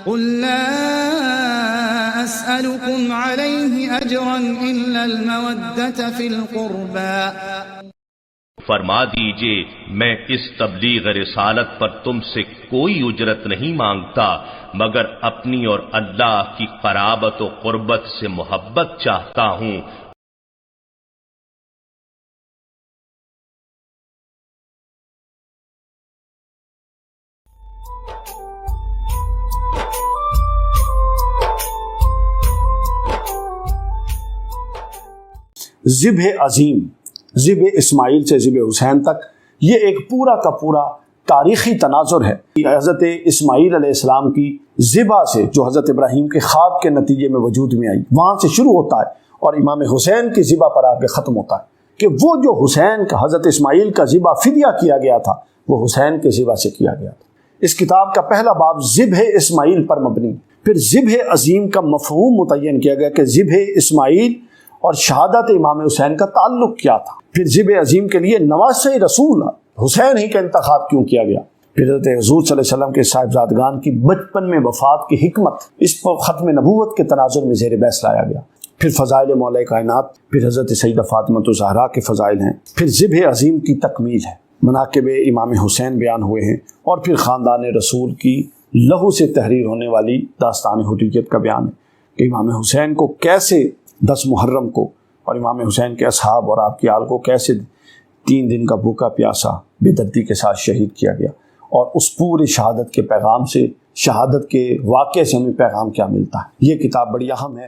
قل لا أسألكم عليه أجرا إلا المودة في القربى، فرما دیجئے میں اس تبلیغ رسالت پر تم سے کوئی اجرت نہیں مانگتا مگر اپنی اور اللہ کی قرابت و قربت سے محبت چاہتا ہوں۔ ذبح عظیم، ذبح اسماعیل سے ذبح حسین تک، یہ ایک پورا کا پورا تاریخی تناظر ہے۔ حضرت اسماعیل علیہ السلام کی ذبح سے جو حضرت ابراہیم کے خواب کے نتیجے میں وجود میں آئی، وہاں سے شروع ہوتا ہے اور امام حسین کی ذبح پر آ کے ختم ہوتا ہے کہ وہ جو حسین کا حضرت اسماعیل کا ذبح فدیہ کیا گیا تھا وہ حسین کے ذبح سے کیا گیا تھا۔ اس کتاب کا پہلا باب ذبح اسماعیل پر مبنی، پھر ذبح عظیم کا مفہوم متعین کیا گیا کہ ذبح اسماعیل اور شہادت امام حسین کا تعلق کیا تھا، پھر ذبح عظیم کے لیے نواسۂ رسول حسین ہی کا انتخاب کیوں کیا گیا، پھر حضرت حضور صلی اللہ علیہ وسلم کے صاحبزادگان کی بچپن میں وفات کی حکمت اس پر ختم نبوت کے تناظر میں زیر بحث لایا گیا، پھر فضائل مولا کائنات، پھر حضرت سیدہ فاطمہ الزہرا کے فضائل ہیں، پھر ذبح عظیم کی تکمیل ہے، مناقب امام حسین بیان ہوئے ہیں، اور پھر خاندان رسول کی لہو سے تحریر ہونے والی داستان حریت کا بیان ہے کہ امام حسین کو کیسے 10 محرم کو اور امام حسین کے اصحاب اور آپ کی آل کو کیسے 3 دن کا بھوکا پیاسا بے دردی کے ساتھ شہید کیا گیا، اور اس پوری شہادت کے پیغام سے، شہادت کے واقعے سے ہمیں پیغام کیا ملتا ہے۔ یہ کتاب بڑی اہم ہے۔